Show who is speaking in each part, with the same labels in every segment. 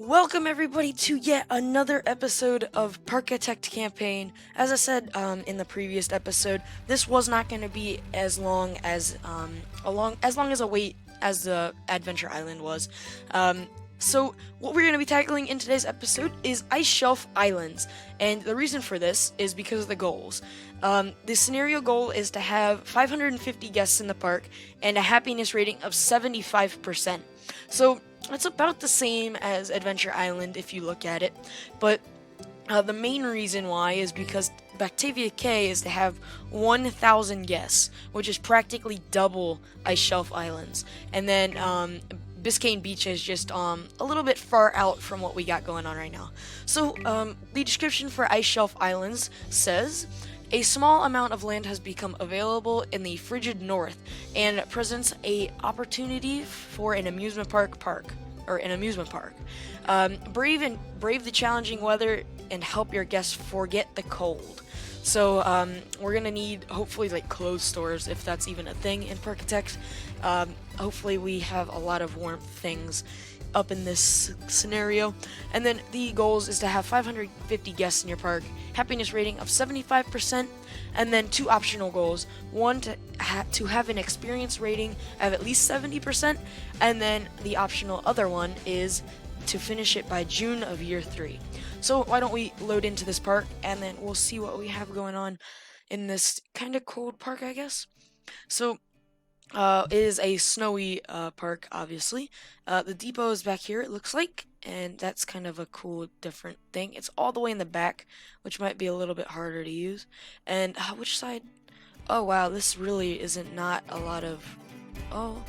Speaker 1: Welcome everybody to yet another episode of Parkitect campaign. As I said in the previous episode, this was not going to be as long as a wait as the Adventure Island was. So what we're going to be tackling in today's episode is Ice Shelf Islands, and the reason for this is because of the goals. The scenario goal is to have 550 guests in the park and a happiness rating of 75%. So it's about the same as Adventure Island if you look at it, but the main reason why is because Bactavia K is to have 1,000 guests, which is practically double Ice Shelf Islands. And then Biscayne Beach is just a little bit far out from what we got going on right now. So the description for Ice Shelf Islands says, a small amount of land has become available in the frigid north and presents a opportunity for an amusement park. Brave the challenging weather and help your guests forget the cold. So we're gonna need hopefully like clothes stores if that's even a thing in Parkitect. Hopefully we have a lot of warmth things up in this scenario. And then the goals is to have 550 guests in your park, happiness rating of 75%, and then two optional goals. One to have an experience rating of at least 70%, and then the optional other one is to finish it by June of year 3. So why don't we load into this park and then we'll see what we have going on in this kind of cold park, I guess. So it is a snowy park, obviously. The depot is back here, it looks like, and that's kind of a cool, different thing. It's all the way in the back, which might be a little bit harder to use. And which side? Oh wow, this really isn't not a lot of. Oh,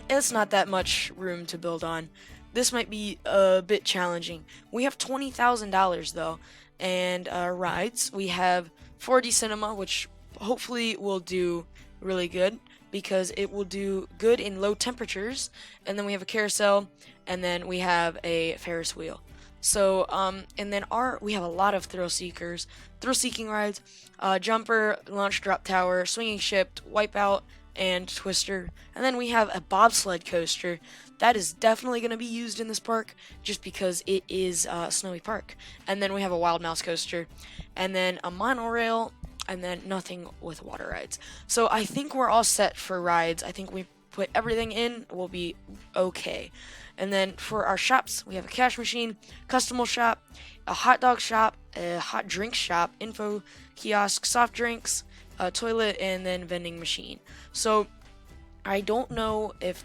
Speaker 1: it's not that much room to build on. This might be a bit challenging. We have $20,000 though, and rides. We have 4D cinema, which hopefully will do really good because it will do good in low temperatures. And then we have a carousel, and then we have a Ferris wheel. So, and then we have a lot of thrill seeking rides, jumper, launch drop tower, swinging ship, wipeout, and twister. And then we have a bobsled coaster that is definitely going to be used in this park just because it is a snowy park. And then we have a wild mouse coaster, and then a monorail, and then nothing with water rides. So I think we're all set for rides. I think we put everything in, we'll be okay. And then for our shops, we have a cash machine, customable shop, a hot dog shop, a hot drink shop, info kiosk, soft drinks, a toilet, and then vending machine. So I don't know if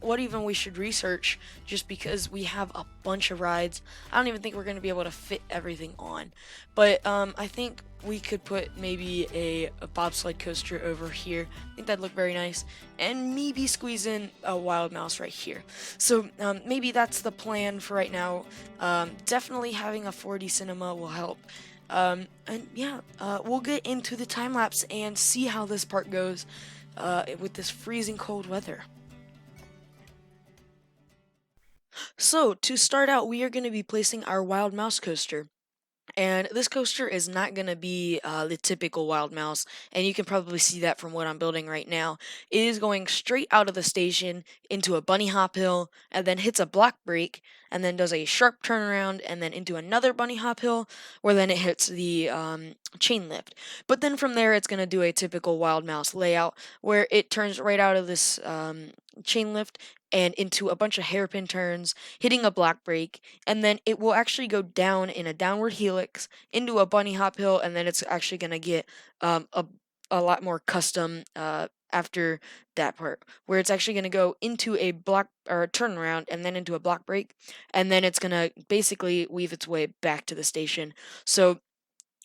Speaker 1: what even we should research just because we have a bunch of rides. I don't even think we're going to be able to fit everything on. But I think we could put maybe a bobsled coaster over here. I think that'd look very nice. And maybe squeeze in a wild mouse right here. So maybe that's the plan for right now. Definitely having a 4D cinema will help. And yeah, we'll get into the time lapse and see how this part goes with this freezing cold weather. So, to start out, we are going to be placing our Wild Mouse coaster. And this coaster is not going to be the typical Wild Mouse, and you can probably see that from what I'm building right now. It is going straight out of the station into a bunny hop hill, and then hits a block break, and then does a sharp turnaround, and then into another bunny hop hill, where then it hits the chain lift. But then from there, it's going to do a typical Wild Mouse layout, where it turns right out of this chain lift and into a bunch of hairpin turns, hitting a block break, and then it will actually go down in a downward helix into a bunny hop hill, and then it's actually going to get a lot more custom after that part, where it's actually going to go into a block or a turnaround and then into a block break, and then it's going to basically weave its way back to the station. So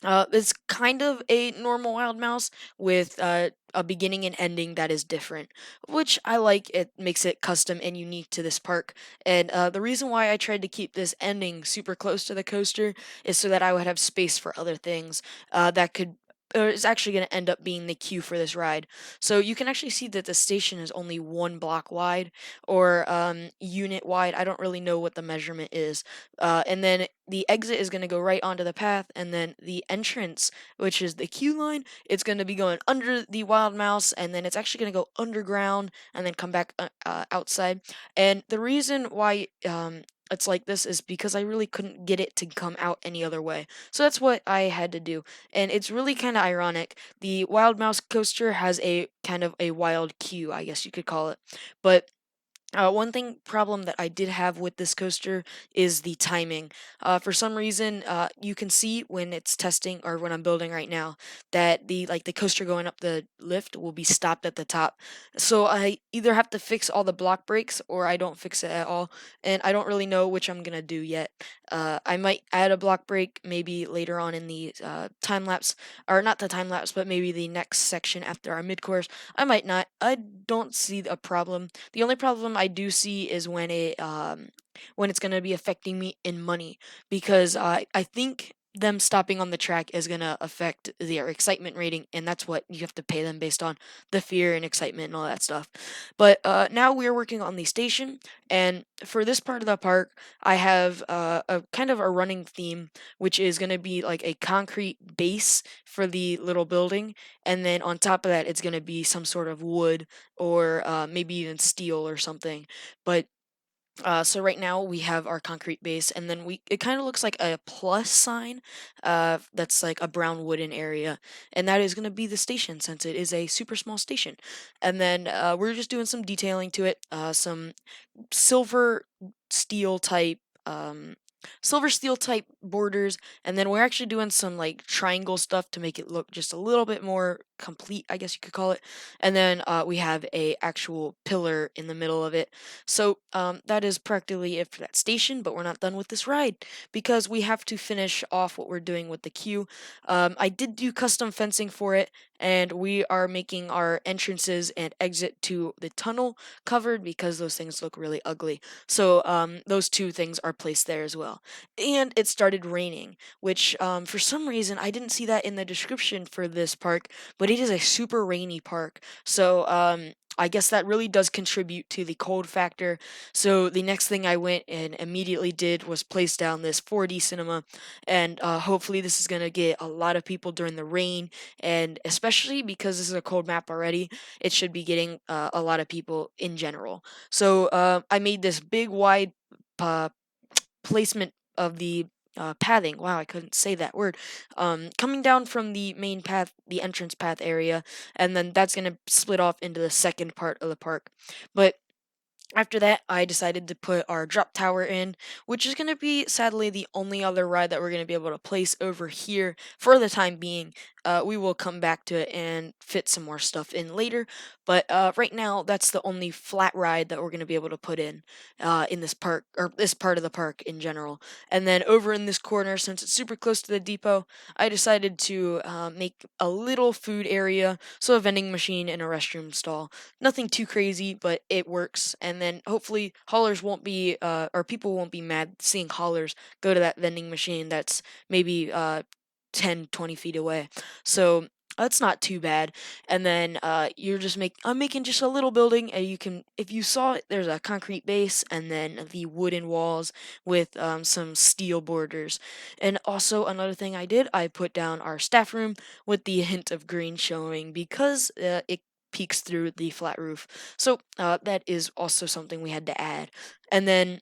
Speaker 1: it's kind of a normal Wild Mouse with a beginning and ending that is different, which I like. It makes it custom and unique to this park. And the reason why I tried to keep this ending super close to the coaster is so that I would have space for other things that could. Is actually going to end up being the queue for this ride. So you can actually see that the station is only 1 block wide or unit wide. I don't really know what the measurement is. And then the exit is going to go right onto the path, and then the entrance, which is the queue line, it's going to be going under the Wild Mouse, and then it's actually going to go underground and then come back outside. And the reason why it's like this is because I really couldn't get it to come out any other way. So that's what I had to do. And it's really kind of ironic. The Wild Mouse coaster has a kind of a wild queue, I guess you could call it. But one thing problem that I did have with this coaster is the timing. For some reason, you can see when it's testing or when I'm building right now that the coaster going up the lift will be stopped at the top. So I either have to fix all the block breaks or I don't fix it at all, and I don't really know which I'm gonna do yet. I might add a block break maybe later on in the time lapse, or not the time lapse, but maybe the next section after our mid course. I might not. I don't see a problem. The only problem I do see is when it's gonna be affecting me in money, because I think them stopping on the track is gonna affect their excitement rating, and that's what you have to pay them based on the fear and excitement and all that stuff. But now we're working on the station, and for this part of the park, I have a kind of a running theme, which is gonna be like a concrete base for the little building, and then on top of that, it's gonna be some sort of wood or maybe even steel or something. But so right now we have our concrete base, and then we it kind of looks like a plus sign, that's like a brown wooden area, and that is going to be the station since it is a super small station. And then we're just doing some detailing to it, some silver steel type um silver steel type borders, and then we're actually doing some like triangle stuff to make it look just a little bit more complete, I guess you could call it. And then we have a actual pillar in the middle of it. So that is practically it for that station, but we're not done with this ride because we have to finish off what we're doing with the queue. I did do custom fencing for it, and we are making our entrances and exit to the tunnel covered because those things look really ugly. So those two things are placed there as well. And it started raining, which for some reason I didn't see that in the description for this park, but it is a super rainy park. So I guess that really does contribute to the cold factor. So the next thing I went and immediately did was place down this 4D cinema, and hopefully this is gonna get a lot of people during the rain, and especially because this is a cold map already, it should be getting a lot of people in general. So I made this big wide uh, placement of the pathing. Wow, I couldn't say that word. Coming down from the main path, the entrance path area, and then that's gonna split off into the second part of the park. But after that, I decided to put our drop tower in, which is going to be sadly the only other ride that we're going to be able to place over here for the time being. We will come back to it and fit some more stuff in later, but right now that's the only flat ride that we're going to be able to put in this park, or this part of the park in general. And then over in this corner, since it's super close to the depot, I decided to make a little food area, so a vending machine and a restroom stall. Nothing too crazy, but it works. And then hopefully haulers won't be, or people won't be mad seeing haulers go to that vending machine that's maybe 10, 20 feet away. So that's not too bad. And then I'm making just a little building, and you can, if you saw it, there's a concrete base and then the wooden walls with some steel borders. And also another thing I did, I put down our staff room with the hint of green showing because it peeks through the flat roof. So that is also something we had to add. And then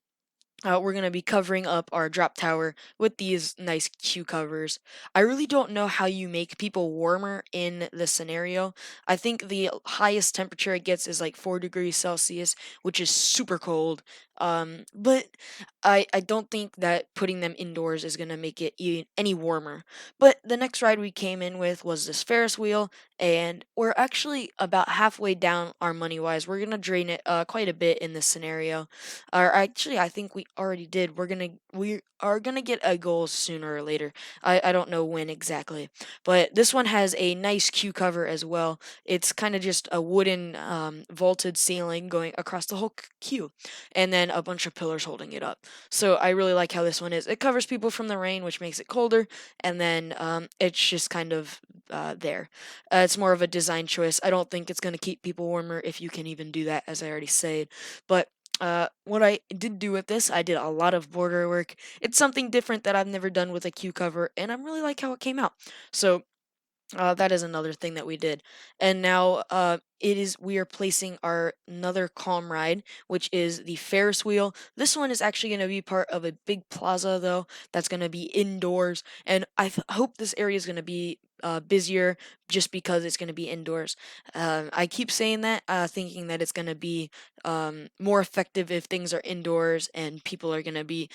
Speaker 1: we're going to be covering up our drop tower with these nice queue covers. I really don't know how you make people warmer in this scenario. I think the highest temperature it gets is like 4 degrees Celsius, which is super cold. But I don't think that putting them indoors is going to make it any warmer. But the next ride we came in with was this Ferris wheel, and we're actually about halfway down our money wise. We're going to drain it quite a bit in this scenario. Or actually, I think we already did. We are gonna get a goal sooner or later. I don't know when exactly, but this one has a nice queue cover as well. It's kind of just a wooden vaulted ceiling going across the whole queue, and then a bunch of pillars holding it up. So I really like how this one is. It covers people from the rain, which makes it colder, and then it's just kind of there. It's more of a design choice. I don't think it's gonna keep people warmer if you can even do that, as I already said, but what I did do with this, I did a lot of border work. It's something different that I've never done with a queue cover, and I really like how it came out. So that is another thing that we did. And now it is we are placing our another calm ride, which is the Ferris wheel. This one is actually going to be part of a big plaza though, that's going to be indoors, and hope this area is going to be busier just because it's going to be indoors. I keep saying that, thinking that it's going to be more effective if things are indoors and people are going to be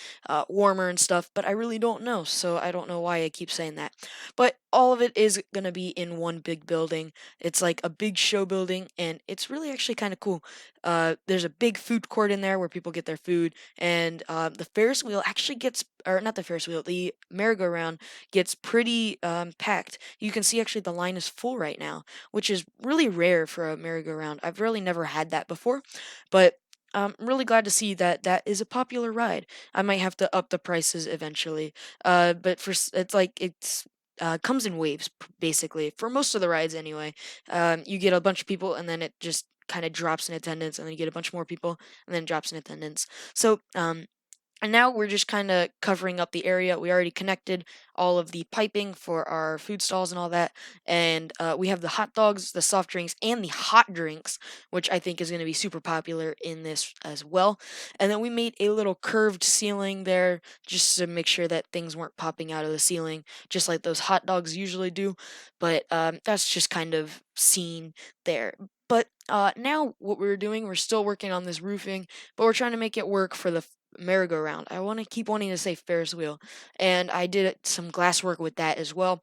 Speaker 1: warmer and stuff, but I really don't know, so I don't know why I keep saying that. But all of it is going to be in one big building. It's like a big show building, and it's really actually kind of cool. There's a big food court in there where people get their food, and the Ferris wheel actually gets, or not the Ferris wheel, the merry-go-round gets pretty packed. You can see actually the line is full right now, which is really rare for a merry-go-round. I've really never had that before, but I'm really glad to see that that is a popular ride. I might have to up the prices eventually, but it's like it's comes in waves basically for most of the rides anyway. You get a bunch of people and then it just kind of drops in attendance, and then you get a bunch more people and then it drops in attendance. So and now we're just kind of covering up the area. We already connected all of the piping for our food stalls and all that. And we have the hot dogs, the soft drinks, and the hot drinks, which I think is going to be super popular in this as well. And then we made a little curved ceiling there just to make sure that things weren't popping out of the ceiling, just like those hot dogs usually do. But that's just kind of seen there. But now what we're doing, we're still working on this roofing, but we're trying to make it work for the merry-go-round. I want to keep wanting to say Ferris wheel, and I did some glass work with that as well,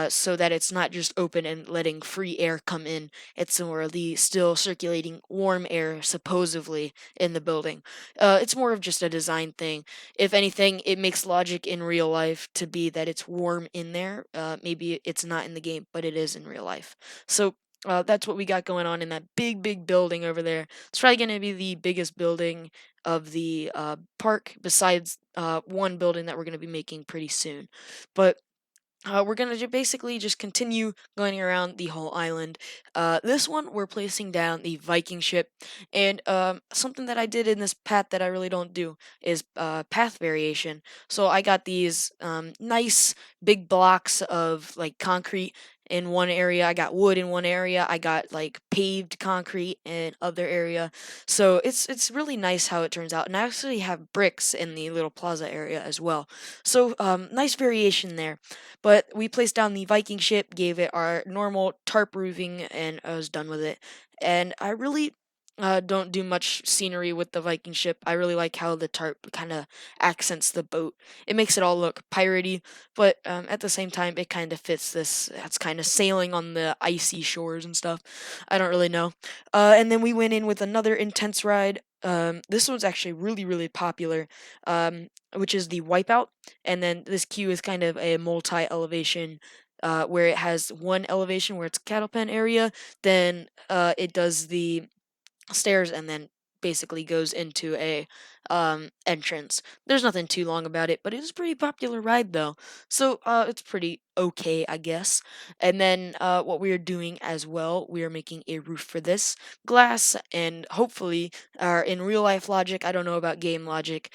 Speaker 1: so that it's not just open and letting free air come in. It's more of the still circulating warm air supposedly in the building. It's more of just a design thing. If anything, it makes logic in real life to be that it's warm in there. Maybe it's not in the game, but it is in real life. So. That's what we got going on in that big, big building over there. It's probably going to be the biggest building of the park, besides one building that we're going to be making pretty soon. But we're gonna basically just continue going around the whole island. This one we're placing down the Viking ship, and something that I did in this path that I really don't do is path variation. So I got these nice big blocks of like concrete in one area. I got wood in one area. I got like paved concrete in other area. So it's really nice how it turns out. And I actually have bricks in the little plaza area as well. So nice variation there. But we placed down the Viking ship, gave it our normal tarp roofing, and I was done with it. And I really don't do much scenery with the Viking ship. I really like how the tarp kind of accents the boat. It makes it all look piratey, but at the same time, it kind of fits this. It's kind of sailing on the icy shores and stuff. I don't really know. And then we went in with another intense ride. This one's actually really, really popular, which is the Wipeout. And then this queue is kind of a multi-elevation, where it has one elevation where it's cattle pen area, then it does the stairs, and then basically goes into a entrance. There's nothing too long about it, but it is a pretty popular ride though. So it's pretty okay, I guess. And then what we are doing as well, we are making a roof for this glass, and hopefully, in real life logic, I don't know about game logic,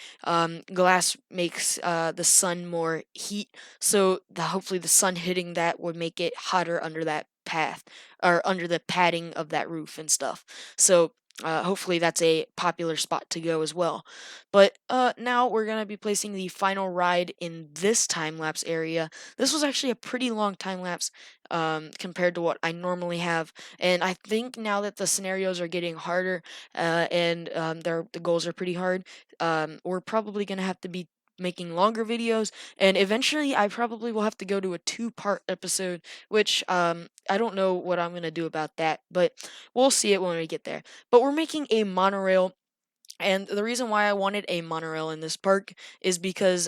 Speaker 1: glass makes the sun more heat, so hopefully the sun hitting that would make it hotter under that path, or under the padding of that roof and stuff. So hopefully that's a popular spot to go as well. But now we're going to be placing the final ride in this time lapse area. This was actually a pretty long time lapse compared to what I normally have. And I think now that the scenarios are getting harder, and the goals are pretty hard, we're probably going to have to be making longer videos, and eventually I probably will have to go to a two-part episode, which I don't know what I'm going to do about that, but we'll see it when we get there. But we're making a monorail, and the reason why I wanted a monorail in this park is because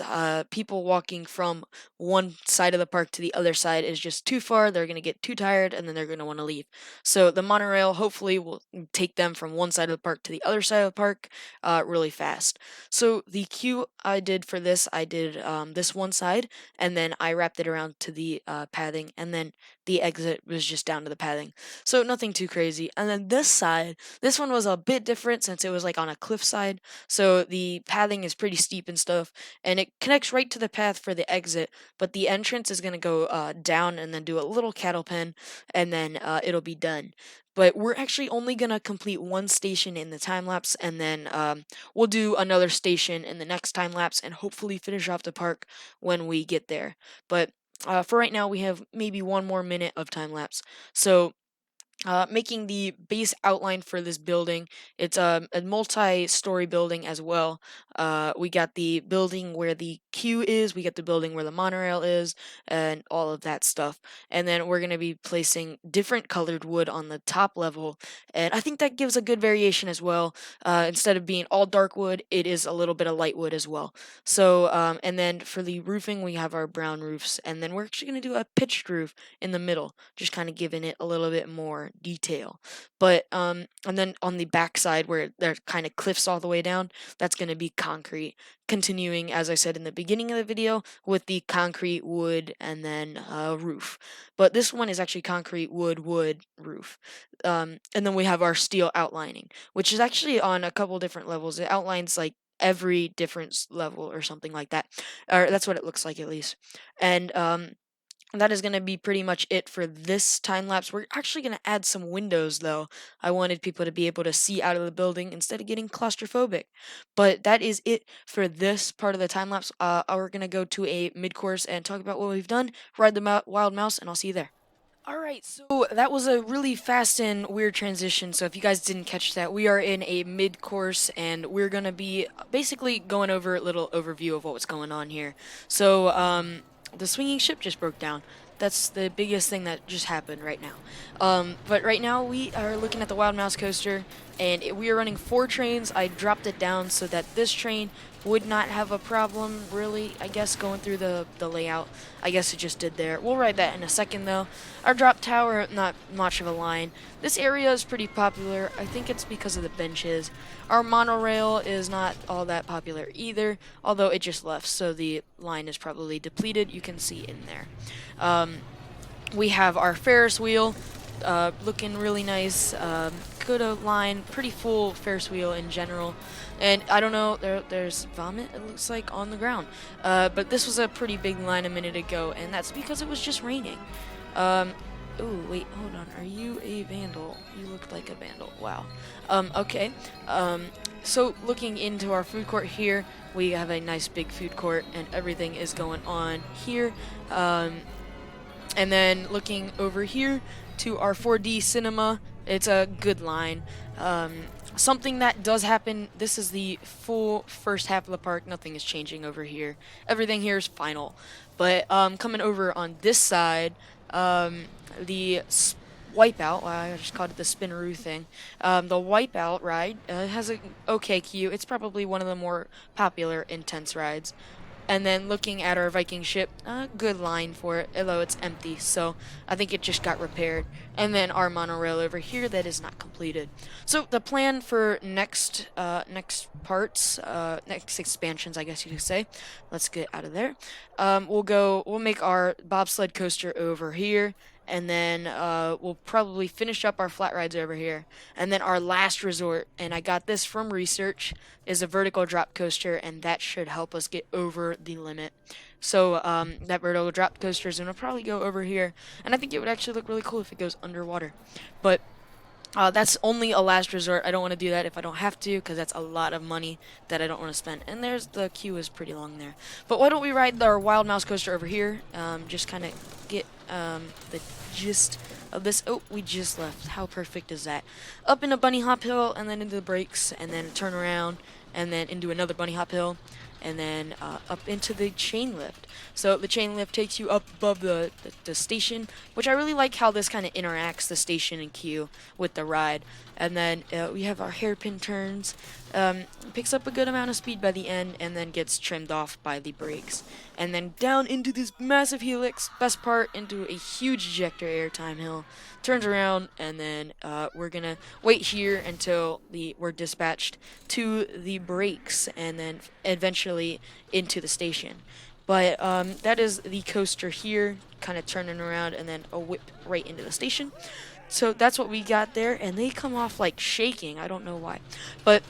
Speaker 1: people walking from one side of the park to the other side is just too far. They're going to get too tired, and then they're going to want to leave. So the monorail hopefully will take them from one side of the park to the other side of the park really fast. So the queue I did for this, I did this one side, and then I wrapped it around to the pathing, and then The exit was just down to the pathing. So nothing too crazy. And then this side, this one was a bit different since it was like on a cliff side. So the pathing is pretty steep and stuff, and it connects right to the path for the exit, but the entrance is going to go down and then do a little cattle pen, and then it'll be done. But we're actually only going to complete one station in the time lapse, and then we'll do another station in the next time lapse and hopefully finish off the park when we get there. But for right now, we have maybe 1 more minute of time lapse. So making the base outline for this building. It's a multi-story building as well. We got the building where the queue is, we got the building where the monorail is, and all of that stuff. And then we're going to be placing different colored wood on the top level, and I think that gives a good variation as well. Instead of being all dark wood, it is a little bit of light wood as well. So, and then for the roofing, we have our brown roofs, and then we're actually going to do a pitched roof in the middle, just kind of giving it a little bit more detail. But and then on the back side where there kind of cliffs all the way down, that's going to be concrete. Continuing, as I said in the beginning of the video, with the concrete, wood, and then roof. But this one is actually concrete, wood, wood, roof. And then we have our steel outlining, which is actually on a couple different levels. It outlines like every different level or something like that, or that's what it looks like at least. And that is going to be pretty much it for this time lapse. We're actually going to add some windows though. I wanted people to be able to see out of the building instead of getting claustrophobic. But that is it for this part of the time lapse. We're going to go to a mid course and talk about what we've done, ride the wild mouse, and I'll see you there. All right, so that was a really fast and weird transition. So if you guys didn't catch that, we are in a mid course and we're gonna be basically going over a little overview of what's going on here. So the swinging ship just broke down. That's the biggest thing that just happened right now. But right now we are looking at the Wild Mouse coaster, and we are running 4 trains. I dropped it down so that this train would not have a problem, really, I guess, going through the layout. I guess it just did there. We'll ride that in a second, though. Our drop tower, not much of a line. This area is pretty popular. I think it's because of the benches. Our monorail is not all that popular either, although it just left, so the line is probably depleted. You can see in there. We have our Ferris wheel, looking really nice. Good line, pretty full Ferris wheel in general. And I don't know, there's vomit, it looks like, on the ground. But this was a pretty big line a minute ago, and that's because it was just raining. Ooh, wait, hold on. Are you a vandal? You look like a vandal. Wow. Okay. So looking into our food court here, we have a nice big food court, and everything is going on here. And then looking over here to our 4D cinema, it's a good line. Something that does happen, this is the full first half of the park. Nothing is changing over here. Everything here is final. But coming over on this side, the Wipeout, well, I just called it the Spinaroo thing. The Wipeout ride has a okay queue. It's probably one of the more popular intense rides. And then looking at our Viking ship, good line for it, although it's empty, so I think it just got repaired. And then our monorail over here that is not completed. So the plan for next parts, next expansions, I guess you could say. Let's get out of there. We'll make our bobsled coaster over here, and then we'll probably finish up our flat rides over here. And then our last resort, and I got this from research, is a vertical drop coaster, and that should help us get over the limit. So that vertical drop coaster is going to probably go over here, and I think it would actually look really cool if it goes underwater. But that's only a last resort. I don't want to do that if I don't have to, because that's a lot of money that I don't want to spend. And there's the queue is pretty long there. But why don't we ride our Wild Mouse coaster over here? Just kind of get the gist of this. Oh, we just left. How perfect is that? Up in a bunny hop hill, and then into the brakes, and then turn around, and then into another bunny hop hill, and then up into the chain lift. So the chain lift takes you up above the station, which I really like how this kind of interacts, the station and queue, with the ride. And then we have our hairpin turns. Picks up a good amount of speed by the end, and then gets trimmed off by the brakes. And then down into this massive helix, best part, into a huge ejector airtime hill. Turns around, and then we're gonna wait here until we're dispatched to the brakes, and then eventually into the station. But that is the coaster here, kind of turning around and then a whip right into the station. So that's what we got there, and they come off like shaking. I don't know why. But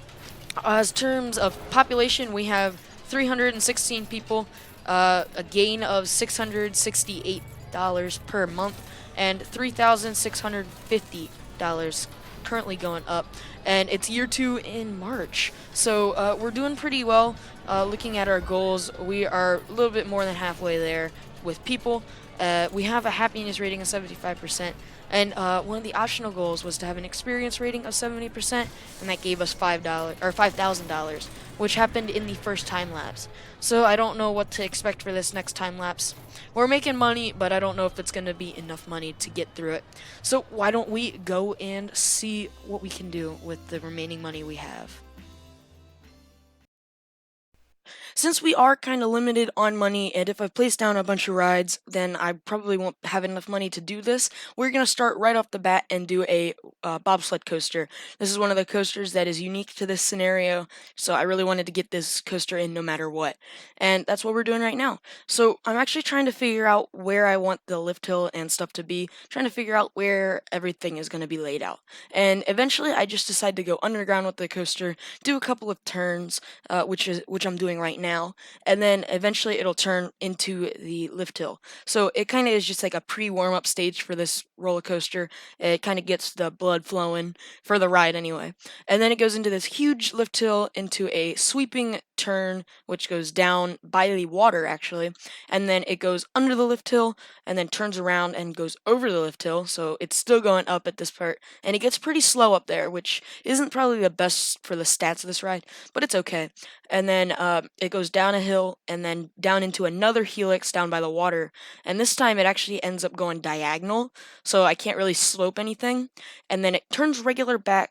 Speaker 1: as terms of population, we have 316 people, a gain of $668 per month, and $3,650 currently going up. And it's year two in March, so we're doing pretty well. Looking at our goals, we are a little bit more than halfway there with people. We have a happiness rating of 75%. And one of the optional goals was to have an experience rating of 70%, and that gave us $5 or $5,000, which happened in the first time lapse. So I don't know what to expect for this next time lapse. We're making money, but I don't know if it's going to be enough money to get through it. So why don't we go and see what we can do with the remaining money we have? Since we are kind of limited on money, and if I place down a bunch of rides, then I probably won't have enough money to do this, we're going to start right off the bat and do a bobsled coaster. This is one of the coasters that is unique to this scenario, so I really wanted to get this coaster in no matter what. And that's what we're doing right now. So I'm actually trying to figure out where I want the lift hill and stuff to be, trying to figure out where everything is going to be laid out. And eventually I just decided to go underground with the coaster, do a couple of turns, which I'm doing right now, and then eventually it'll turn into the lift hill. So it kind of is just like a pre-warm up stage for this roller coaster. It kind of gets the blood flowing for the ride anyway, and then it goes into this huge lift hill into a sweeping turn which goes down by the water actually, and then it goes under the lift hill and then turns around and goes over the lift hill. So it's still going up at this part, and it gets pretty slow up there, which isn't probably the best for the stats of this ride, but it's okay. And then it goes down a hill and then down into another helix down by the water. And this time it actually ends up going diagonal, so I can't really slope anything. And then it turns regular back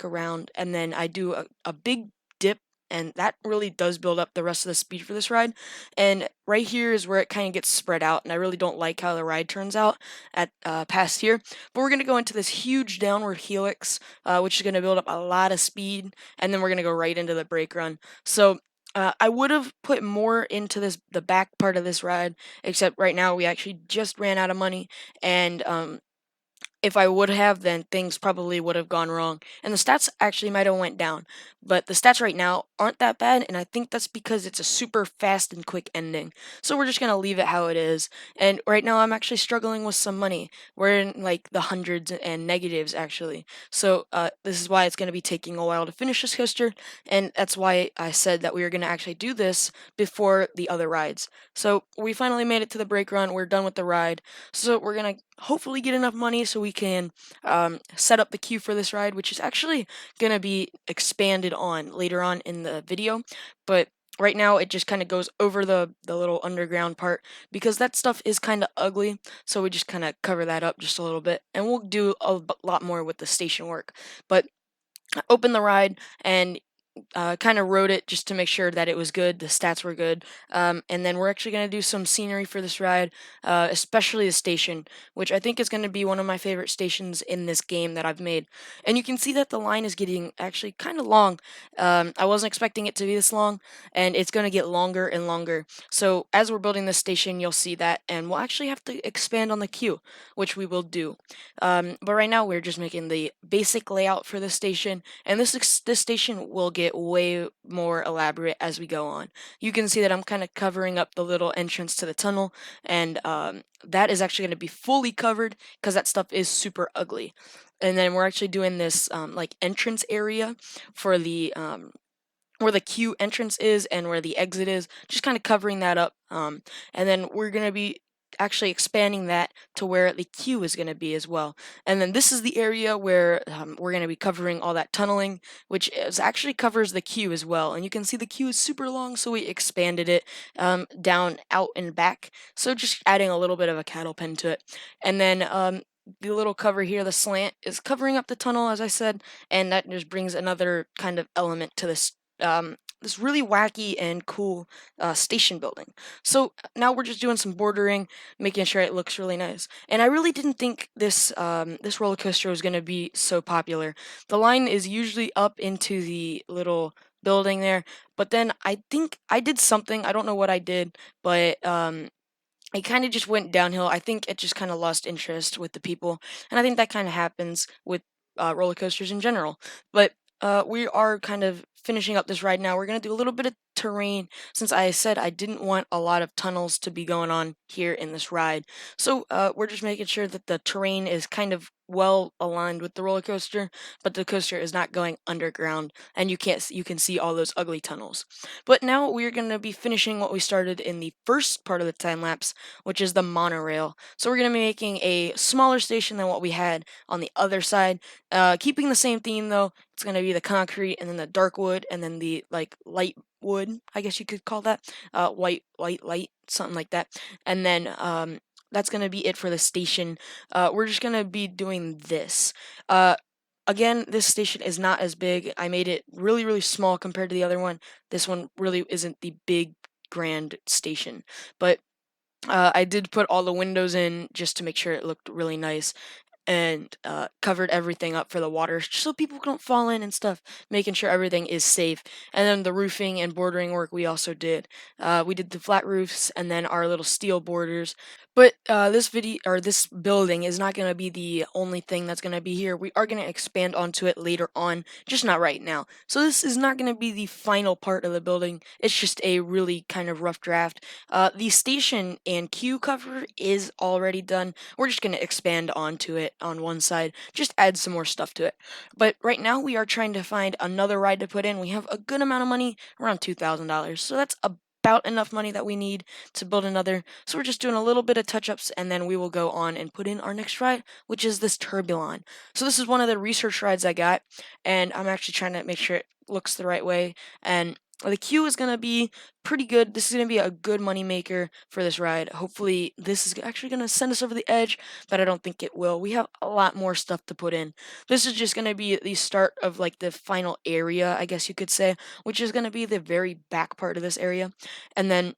Speaker 1: around, and then I do a big dip. And that really does build up the rest of the speed for this ride. And right here is where it kind of gets spread out, and I really don't like how the ride turns out at past here. But we're gonna go into this huge downward helix, which is gonna build up a lot of speed, and then we're gonna go right into the brake run. So I would have put more into the back part of this ride, except right now we actually just ran out of money, and if I would have, then things probably would have gone wrong, and the stats actually might have went down. But the stats right now aren't that bad, and I think that's because it's a super fast and quick ending. So we're just gonna leave it how it is. And right now I'm actually struggling with some money. We're in like the hundreds and negatives actually. So this is why it's gonna be taking a while to finish this coaster, and that's why I said that we were gonna actually do this before the other rides. So we finally made it to the brake run. We're done with the ride. So we're gonna hopefully get enough money so we can set up the queue for this ride, which is actually gonna be expanded on later on in the video. But right now it just kind of goes over the little underground part because that stuff is kind of ugly. So we just kind of cover that up just a little bit, and we'll do a lot more with the station work. But I opened the ride and kind of wrote it just to make sure that it was good, the stats were good. And then we're actually going to do some scenery for this ride, especially the station, which I think is going to be one of my favorite stations in this game that I've made. And you can see that the line is getting actually kind of long. I wasn't expecting it to be this long, and it's going to get longer and longer. So as we're building this station, you'll see that, and we'll actually have to expand on the queue, which we will do. But right now, we're just making the basic layout for this station, and this station will get way more elaborate as we go on. You can see that I'm kind of covering up the little entrance to the tunnel, and that is actually going to be fully covered because that stuff is super ugly. And then we're actually doing this like entrance area for the where the queue entrance is and where the exit is, just kind of covering that up. And then we're going to be actually expanding that to where the queue is going to be as well. And then this is the area where we're going to be covering all that tunneling, which actually covers the queue as well. And you can see the queue is super long, so we expanded it down, out, and back. So just adding a little bit of a cattle pen to it. And then the little cover here, the slant, is covering up the tunnel, as I said, and that just brings another kind of element to this really wacky and cool station building. So now we're just doing some bordering, making sure it looks really nice. And I really didn't think this roller coaster was going to be so popular. The line is usually up into the little building there. But then I think I did something. I don't know what I did, but it kind of just went downhill. I think it just kind of lost interest with the people, and I think that kind of happens with roller coasters in general. But we are kind of finishing up this ride now. We're gonna do a little bit of terrain since I said I didn't want a lot of tunnels to be going on here in this ride. So we're just making sure that the terrain is kind of well aligned with the roller coaster, but the coaster is not going underground, and you can see all those ugly tunnels. But now we're gonna be finishing what we started in the first part of the time lapse, which is the monorail. So we're going to be making a smaller station than what we had on the other side, keeping the same theme though. It's going to be the concrete and then the dark wood and then the like light wood, I guess you could call that, white light, something like that. And then that's going to be it for the station. We're just going to be doing this. Again, this station is not as big. I made it really, really small compared to the other one. This one really isn't the big grand station, but I did put all the windows in just to make sure it looked really nice, and covered everything up for the water just so people don't fall in and stuff, making sure everything is safe. And then the roofing and bordering work we also did. We did the flat roofs and then our little steel borders. But this video or this building is not going to be the only thing that's going to be here. We are going to expand onto it later on, just not right now. So this is not going to be the final part of the building. It's just a really kind of rough draft. The station and queue cover is already done. We're just going to expand onto it on one side, just add some more stuff to it. But right now we are trying to find another ride to put in. We have a good amount of money, around $2,000. So that's about enough money that we need to build another. So we're just doing a little bit of touch-ups and then we will go on and put in our next ride, which is this Turbulon. So this is one of the research rides I got, and I'm actually trying to make sure it looks the right way. And the queue is going to be pretty good. This is going to be a good money maker for this ride. Hopefully this is actually going to send us over the edge, but I don't think it will. We have a lot more stuff to put in. This is just going to be the start of like the final area, I guess you could say, which is going to be the very back part of this area. And then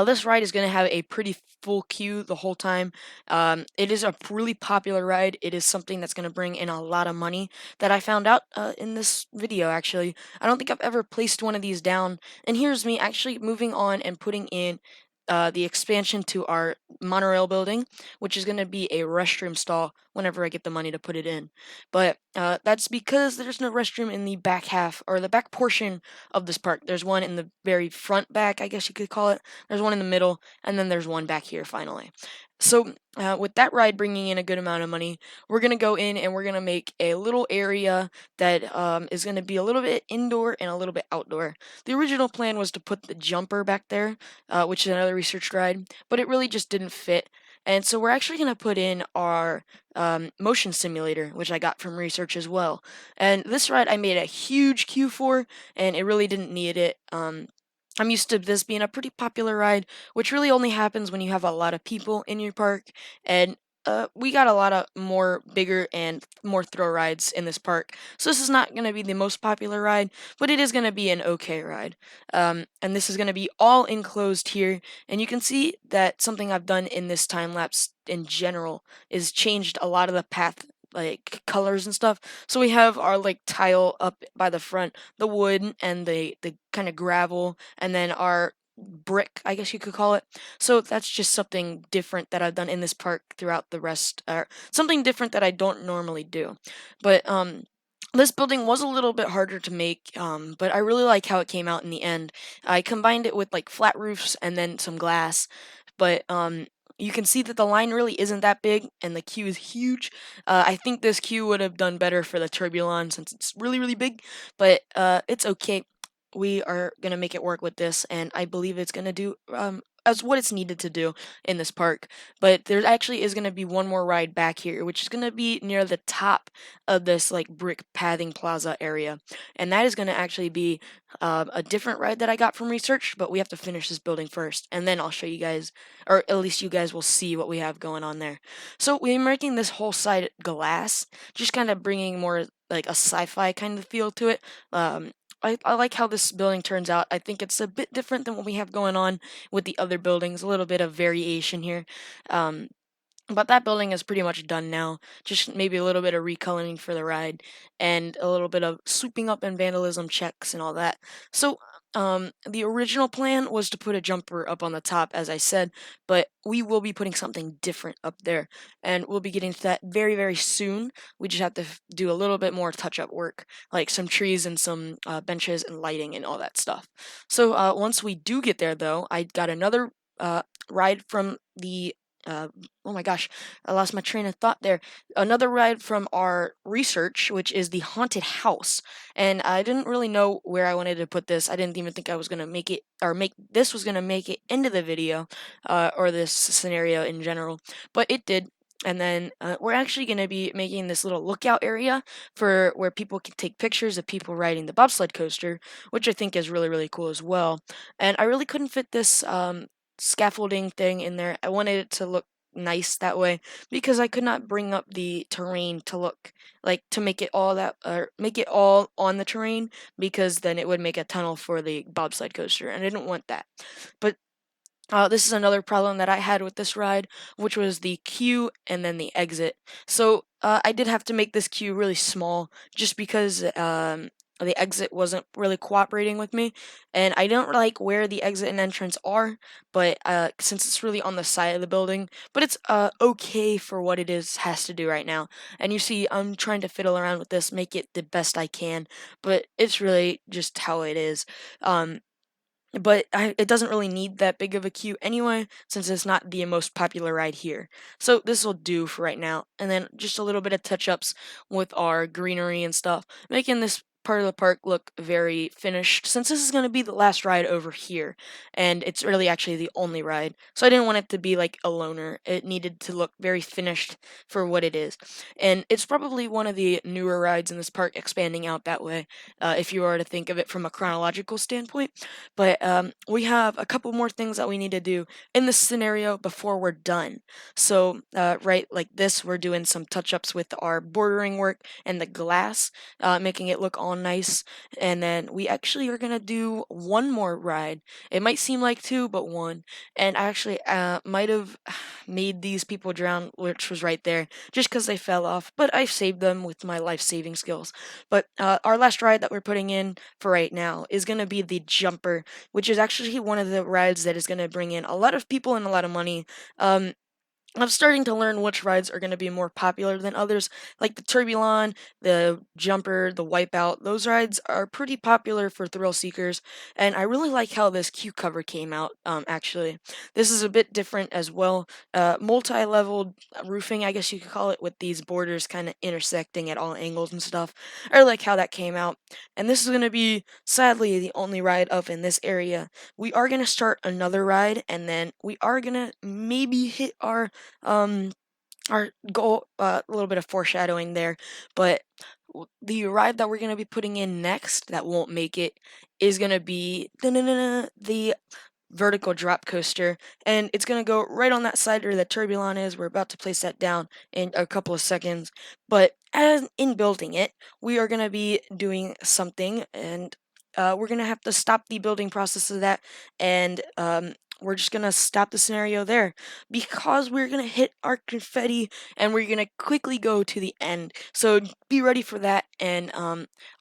Speaker 1: this ride is going to have a pretty full queue the whole time. It is a really popular ride. It is something that's going to bring in a lot of money that I found out in this video, actually. I don't think I've ever placed one of these down. And here's me actually moving on and putting in the expansion to our monorail building, which is going to be a restroom stall whenever I get the money to put it in. But that's because there's no restroom in the back half or the back portion of this park. There's one in the very front back, I guess you could call it. There's one in the middle, and then there's one back here finally. So, with that ride bringing in a good amount of money, we're going to go in and we're going to make a little area that is going to be a little bit indoor and a little bit outdoor. The original plan was to put the jumper back there, which is another research ride, but it really just didn't fit. And so we're actually going to put in our motion simulator, which I got from research as well. And this ride I made a huge queue for, and it really didn't need it. I'm used to this being a pretty popular ride, which really only happens when you have a lot of people in your park. And we got a lot of more bigger and more throw rides in this park. So this is not going to be the most popular ride, but it is going to be an okay ride. And this is going to be all enclosed here. And you can see that something I've done in this time lapse in general is changed a lot of the path like colors and stuff. So we have our like tile up by the front, the wood and the kind of gravel, and then our brick, I guess you could call it. So that's just something different that I've done in this park throughout the rest, or something different that I don't normally do. But this building was a little bit harder to make, but I really like how it came out in the end. I combined it with like flat roofs and then some glass, but you can see that the line really isn't that big and the queue is huge. I think this queue would have done better for the Turbulon since it's really, really big, but it's okay. We are going to make it work with this, and I believe it's going to do as what it's needed to do in this park. But there actually is going to be one more ride back here, which is going to be near the top of this like brick pathing plaza area, and that is going to actually be a different ride that I got from research. But we have to finish this building first, and then I'll show you guys, or at least you guys will see what we have going on there. So we're making this whole side glass, just kind of bringing more like a sci-fi kind of feel to it. I like how this building turns out. I think it's a bit different than what we have going on with the other buildings, a little bit of variation here. Um, But that building is pretty much done now. Just maybe a little bit of recoloring for the ride and a little bit of swooping up and vandalism checks and all that. So, the original plan was to put a jumper up on the top, as I said, but we will be putting something different up there, and we'll be getting to that very, very soon. We just have to do a little bit more touch-up work, like some trees and some benches and lighting and all that stuff. So, once we do get there, though, I got another ride from the uh, oh my gosh, I lost my train of thought there. Another ride from our research, which is the haunted house. And I didn't really know where I wanted to put this. I didn't even think I was going to make it, or make this was going to make it into the video, or this scenario in general. But it did. And then we're actually going to be making this little lookout area for where people can take pictures of people riding the bobsled coaster, which I think is really, really cool as well. And I really couldn't fit this scaffolding thing in there. I wanted it to look nice that way because I could not bring up the terrain to look like to make it all that or make it all on the terrain because then it would make a tunnel for the bobsled coaster and I didn't want that. But this is another problem that I had with this ride, which was the queue and then the exit. So I did have to make this queue really small just because the exit wasn't really cooperating with me. And I don't like where the exit and entrance are, but since it's really on the side of the building, but it's okay for what it is has to do right now. And you see, I'm trying to fiddle around with this, make it the best I can, but it's really just how it is. But it doesn't really need that big of a queue anyway, since it's not the most popular ride here. So this will do for right now. And then just a little bit of touch-ups with our greenery and stuff, making this part of the park look very finished, since this is going to be the last ride over here, and it's really actually the only ride. So I didn't want it to be like a loner. It needed to look very finished for what it is. And it's probably one of the newer rides in this park expanding out that way, if you were to think of it from a chronological standpoint. But we have a couple more things that we need to do in this scenario before we're done. So, right, like this, we're doing some touch ups with our bordering work and the glass, making it look all nice. And then we actually are going to do one more ride. It might seem like two, but one. And I actually might have made these people drown, which was right there, just because they fell off. But I saved them with my life saving skills. But our last ride that we're putting in for right now is going to be the jumper, which is actually one of the rides that is going to bring in a lot of people and a lot of money. I'm starting to learn which rides are going to be more popular than others, like the Turbulon, the Jumper, the Wipeout. Those rides are pretty popular for thrill seekers, and I really like how this queue cover came out, actually. This is a bit different as well. Multi-leveled roofing, I guess you could call it, with these borders kind of intersecting at all angles and stuff. I like how that came out. And this is going to be, sadly, the only ride up in this area. We are going to start another ride, and then we are going to maybe hit um our goal, a little bit of foreshadowing there, but the ride that we're going to be putting in next that won't make it is going to be the vertical drop coaster, and it's going to go right on that side where the turbulon is. We're about to place that down in a couple of seconds, but as in building it, we are going to be doing something, and we're going to have to stop the building process of that, and we're just going to stop the scenario there because we're going to hit our confetti and we're going to quickly go to the end. So be ready for that, and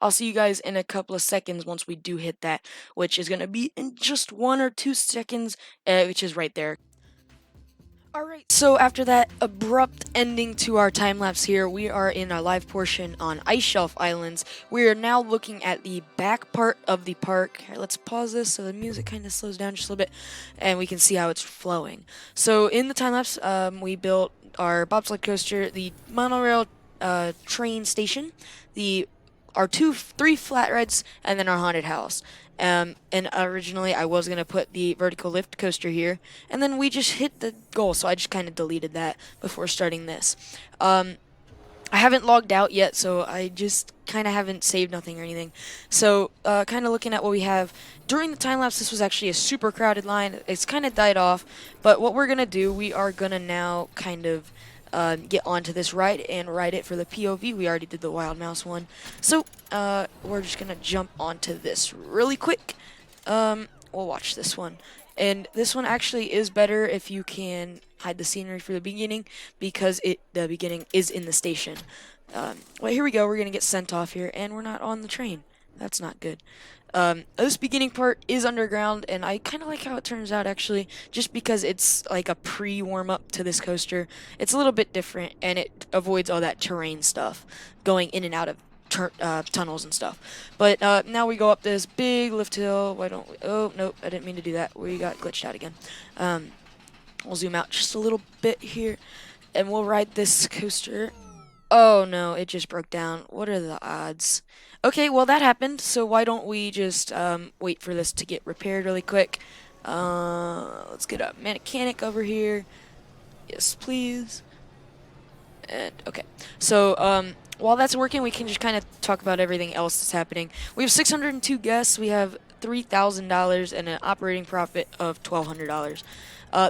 Speaker 1: I'll see you guys in a couple of seconds once we do hit that, which is going to be in just 1 or 2 seconds, which is right there. Alright, so after that abrupt ending to our time lapse here, we are in our live portion on Ice Shelf Islands. We are now looking at the back part of the park. Here, let's pause this so the music kind of slows down just a little bit and we can see how it's flowing. So in the time lapse, we built our bobsled coaster, the monorail train station, the our three flat rides, and then our haunted house. And originally I was gonna put the vertical lift coaster here, and then we just hit the goal, so I just kind of deleted that before starting this. I haven't logged out yet, so I just kind of haven't saved nothing or anything. So, kind of looking at what we have. During the time lapse, this was actually a super crowded line. It's kind of died off, but what we're gonna do, we are gonna now kind of get onto this ride and ride it for the POV. We already did the Wild Mouse one. So, we're just gonna jump onto this really quick. We'll watch this one. And this one actually is better if you can hide the scenery for the beginning, because the beginning is in the station. Well, here we go. We're gonna get sent off here, and we're not on the train. That's not good. This beginning part is underground, and I kind of like how it turns out, actually, just because it's like a pre-warm-up to this coaster. It's a little bit different, and it avoids all that terrain stuff, going in and out of tunnels and stuff. But now we go up this big lift hill. Why don't we? Oh, nope, I didn't mean to do that. We got glitched out again. We'll zoom out just a little bit here, and we'll ride this coaster. Oh no, it just broke down. What are the odds? Okay, well that happened, so why don't we just wait for this to get repaired really quick. Let's get a mechanic over here. Yes, please. And okay, so while that's working, we can just kind of talk about everything else that's happening. We have 602 guests. We have $3,000 and an operating profit of $1,200.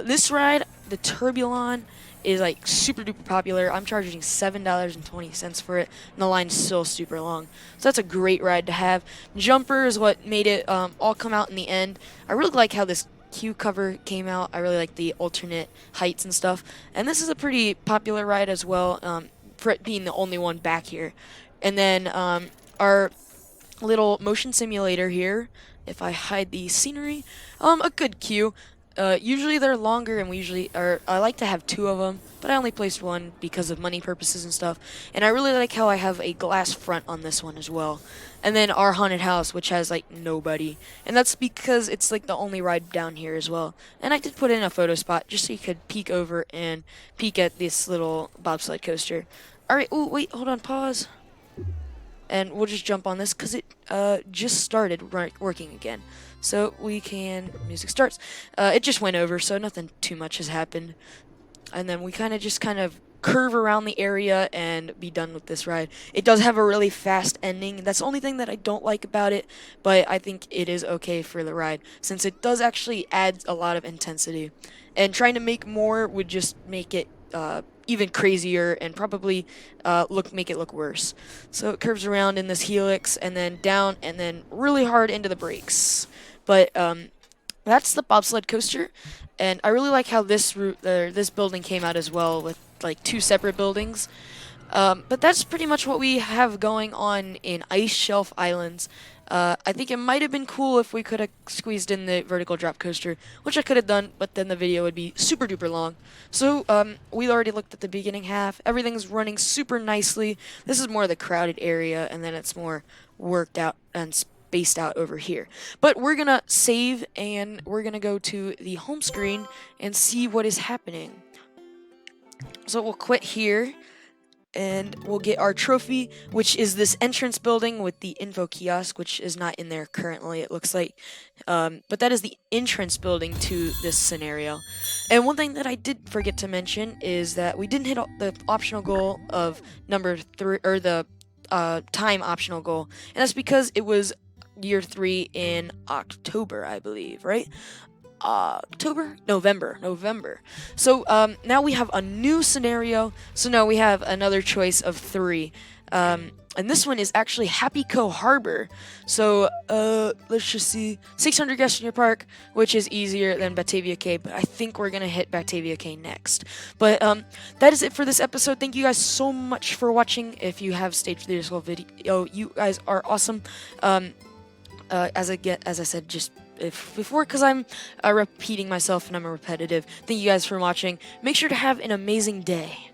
Speaker 1: This ride, the Turbulon, is like super duper popular. I'm charging $7.20 for it, and the line's still super long. So that's a great ride to have. Jumper is what made it all come out in the end. I really like how this queue cover came out. I really like the alternate heights and stuff. And this is a pretty popular ride as well, for it being the only one back here. And then our little motion simulator here, if I hide the scenery, a good queue. Usually they're longer, and I like to have two of them, but I only placed one because of money purposes and stuff. And I really like how I have a glass front on this one as well. And then our haunted house, which has like nobody, and that's because it's like the only ride down here as well. And I did put in a photo spot just so you could peek over and peek at this little bobsled coaster. All right, oh wait, hold on, pause. And we'll just jump on this because it just started working again. So we can, music starts. It just went over, so nothing too much has happened. And then we kind of curve around the area and be done with this ride. It does have a really fast ending. That's the only thing that I don't like about it, but I think it is okay for the ride, since it does actually add a lot of intensity. And trying to make more would just make it even crazier and probably make it look worse. So it curves around in this helix and then down and then really hard into the brakes. But that's the bobsled coaster, and I really like how this building came out as well, with like two separate buildings. But that's pretty much what we have going on in Ice Shelf Islands. I think it might have been cool if we could have squeezed in the vertical drop coaster, which I could have done, but then the video would be super duper long. So we already looked at the beginning half. Everything's running super nicely. This is more the crowded area, and then it's more worked out and spaced out over here. But we're gonna save, and we're gonna go to the home screen and see what is happening. So we'll quit here, and we'll get our trophy, which is this entrance building with the info kiosk, which is not in there currently, it looks like. But that is the entrance building to this scenario. And one thing that I did forget to mention is that we didn't hit the optional goal of number 3, or the time optional goal, and that's because it was year 3 in October, I believe, right? November. So now we have a new scenario. So now we have another choice of 3. And this one is actually Happy Co Harbor. So let's just see, 600 guests in your park, which is easier than Batavia Cay, but I think we're gonna hit Batavia Cay next. But that is it for this episode. Thank you guys so much for watching. If you have stayed for this whole video, you guys are awesome. As I said just before, because I'm repeating myself and I'm repetitive. Thank you guys for watching. Make sure to have an amazing day.